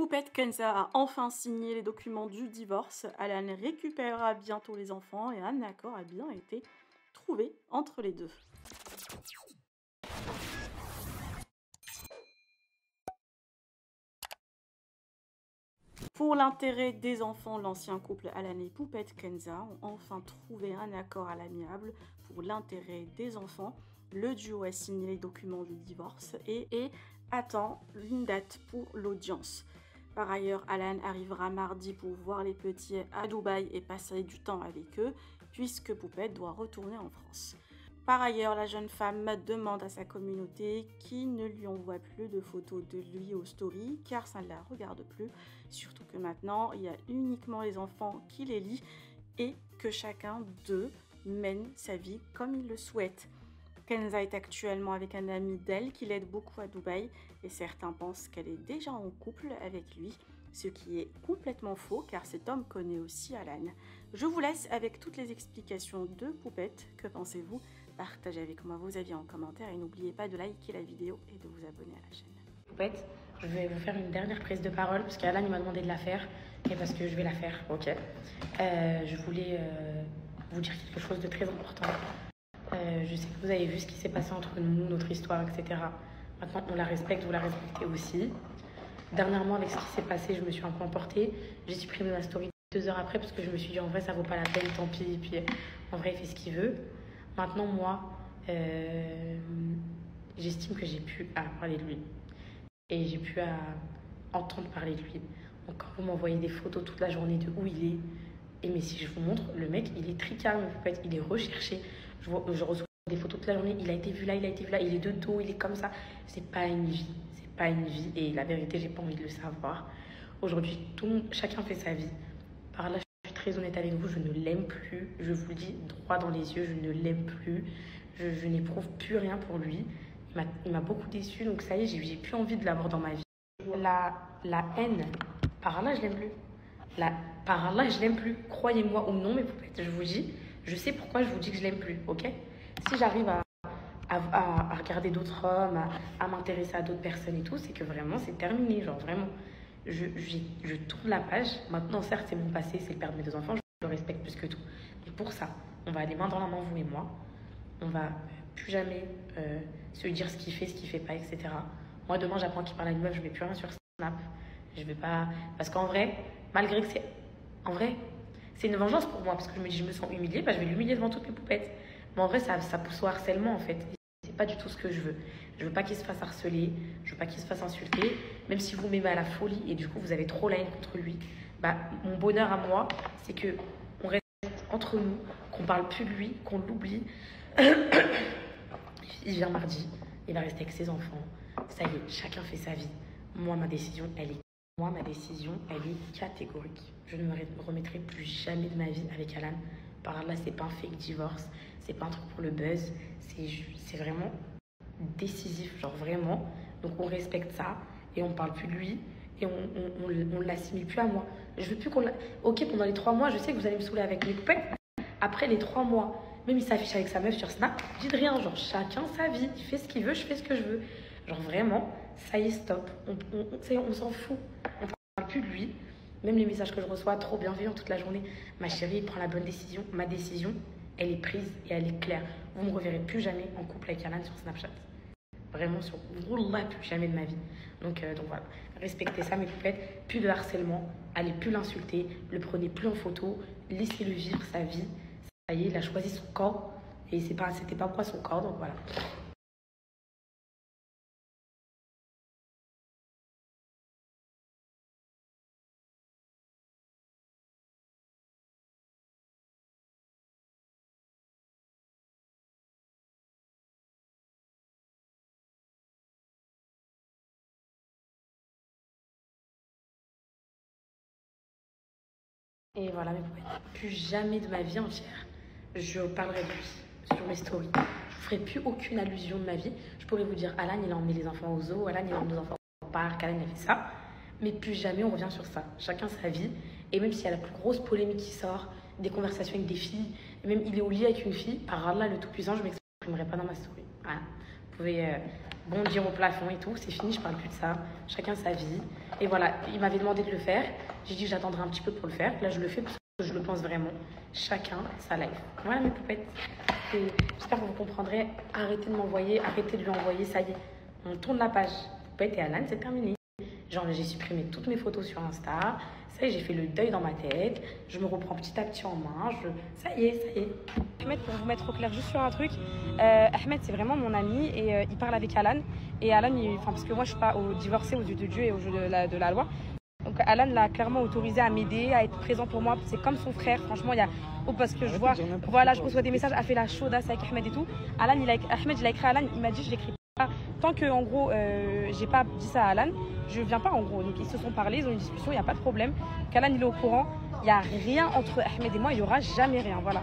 Poupette Kenza a enfin signé les documents du divorce. Alan récupérera bientôt les enfants et un accord a bien été trouvé entre les deux. Pour l'intérêt des enfants, l'ancien couple Alan et Poupette Kenza ont enfin trouvé un accord à l'amiable. Pour l'intérêt des enfants, le duo a signé les documents du divorce et attend une date pour l'audience. Par ailleurs, Alan arrivera mardi pour voir les petits à Dubaï et passer du temps avec eux, puisque Poupette doit retourner en France. Par ailleurs, la jeune femme demande à sa communauté qui ne lui envoie plus de photos de lui aux stories, car ça ne la regarde plus, surtout que maintenant, il y a uniquement les enfants qui les lisent et que chacun d'eux mène sa vie comme il le souhaite. Kenza est actuellement avec un ami d'elle qui l'aide beaucoup à Dubaï et certains pensent qu'elle est déjà en couple avec lui, ce qui est complètement faux car cet homme connaît aussi Alan. Je vous laisse avec toutes les explications de Poupette. Que pensez-vous? Partagez avec moi vos avis en commentaire et n'oubliez pas de liker la vidéo et de vous abonner à la chaîne. Poupette, je vais vous faire une dernière prise de parole parce qu'Alan m'a demandé de la faire et parce que je vais la faire, ok. Je voulais vous dire quelque chose de très important. Je sais que vous avez vu ce qui s'est passé entre nous, notre histoire, etc. Maintenant, on la respecte, vous la respectez aussi. Dernièrement, avec ce qui s'est passé, je me suis un peu emportée. J'ai supprimé ma story 2 heures après parce que je me suis dit en vrai, ça vaut pas la peine, tant pis. Puis en vrai, il fait ce qu'il veut. Maintenant, moi, j'estime que j'ai pu parler de lui. Et j'ai pu entendre parler de lui. Donc, quand vous m'envoyez des photos toute la journée de où il est, et mais si je vous montre, le mec, il est tricard, il est recherché. Je reçois des photos toute la journée, il a été vu là, il a été vu là, il est de dos, il est comme ça. C'est pas une vie, c'est pas une vie. Et la vérité, j'ai pas envie de le savoir. Aujourd'hui, chacun fait sa vie. Par là, je suis très honnête avec vous, je ne l'aime plus. Je vous le dis droit dans les yeux, je ne l'aime plus. Je n'éprouve plus rien pour lui. Il m'a beaucoup déçue, donc ça y est, j'ai plus envie de l'avoir dans ma vie. La haine, par là, je l'aime plus. Par là, je l'aime plus. Croyez-moi ou non, mais Poupette, je vous dis, je sais pourquoi je vous dis que je l'aime plus, ok? Si j'arrive à regarder d'autres hommes, à m'intéresser à d'autres personnes et tout, c'est que vraiment, c'est terminé, genre vraiment. Je tourne la page. Maintenant, certes, c'est mon passé, c'est le père de mes 2 enfants, je le respecte plus que tout. Et pour ça, on va aller main dans la main, vous et moi. On va plus jamais se dire ce qu'il fait pas, etc. Moi, demain, j'apprends qu'il parle à une meuf, je mets plus rien sur Snap. Je vais pas... Parce qu'en vrai, malgré que c'est... En vrai, c'est une vengeance pour moi, parce que je me dis, je me sens humiliée, bah, je vais l'humilier devant toutes mes poupettes. Mais en vrai, ça pousse au harcèlement, en fait. C'est pas du tout ce que je veux. Je veux pas qu'il se fasse harceler, je veux pas qu'il se fasse insulter. Même si vous m'aimez à la folie et du coup, vous avez trop la haine contre lui, bah, mon bonheur à moi, c'est que on reste entre nous, qu'on parle plus de lui, qu'on l'oublie. Il vient mardi, il va rester avec ses enfants. Ça y est, chacun fait sa vie. Moi, ma décision, elle est catégorique. Je ne me remettrai plus jamais de ma vie avec Alan. Par là, c'est pas un fake divorce, c'est pas un truc pour le buzz, c'est vraiment décisif, genre vraiment. Donc on respecte ça et on parle plus de lui et on l'assimile plus à moi. Je veux plus qu'on Ok, pendant les 3 mois, je sais que vous allez me saouler avec mes poupettes. Après les 3 mois, même il s'affiche avec sa meuf sur Snap, dites rien, genre chacun sa vie, il fait ce qu'il veut, je fais ce que je veux. Genre vraiment, ça y est, stop. On s'en fout. On parle plus de lui. Même les messages que je reçois, trop bienveillants toute la journée. Ma chérie, prends la bonne décision. Ma décision, elle est prise et elle est claire. Vous ne me reverrez plus jamais en couple avec Alan sur Snapchat. Vraiment, sur Wallah, plus jamais de ma vie. Donc voilà, respectez ça, mes poupettes. Plus de harcèlement. Allez plus l'insulter. Le prenez plus en photo. Laissez-le vivre sa vie. Ça y est, il a choisi son corps. Et c'était pas quoi son corps, donc voilà. Et voilà, mes poupettes. Plus jamais de ma vie entière, je parlerai de lui sur mes stories. Je ne ferai plus aucune allusion de ma vie. Je pourrais vous dire, Alan, il a emmené les enfants au zoo, Alan, il a emmené nos enfants au parc, Alan, il a fait ça. Mais plus jamais on revient sur ça. Chacun sa vie. Et même s'il y a la plus grosse polémique qui sort, des conversations avec des filles, et même il est au lit avec une fille, par Allah, le Tout-Puissant, je ne m'exprimerai pas dans ma story. Voilà. Vous pouvez bondir au plafond et tout. C'est fini, je parle plus de ça. Chacun sa vie. Et voilà, il m'avait demandé de le faire. J'ai dit que j'attendrai un petit peu pour le faire. Là, je le fais parce que je le pense vraiment. Chacun sa life. Voilà mes poupettes. J'espère que vous comprendrez. Arrêtez de m'envoyer, arrêtez de lui envoyer. Ça y est, on tourne la page. Poupette et Alan, c'est terminé. Genre, j'ai supprimé toutes mes photos sur Insta. Ça y est, j'ai fait le deuil dans ma tête. Je me reprends petit à petit en main. Ça y est, ça y est. Ahmed, pour vous mettre au clair juste sur un truc, Ahmed, c'est vraiment mon ami et il parle avec Alan. Et Alan, parce que moi, je suis pas divorcée aux yeux de Dieu et aux yeux de la loi. Donc Alan l'a clairement autorisé à m'aider, à être présent pour moi. C'est comme son frère, franchement, il y a... parce que je vois, voilà, je reçois des messages, a fait la chaudasse avec Ahmed et tout. Ahmed, il a écrit à Alan, il m'a dit, je l'écris pas. Tant que, en gros, j'ai pas dit ça à Alan, je viens pas en gros. Donc ils se sont parlé, ils ont eu une discussion, il n'y a pas de problème. Qu'Alan, il est au courant, il n'y a rien entre Ahmed et moi, il n'y aura jamais rien, voilà.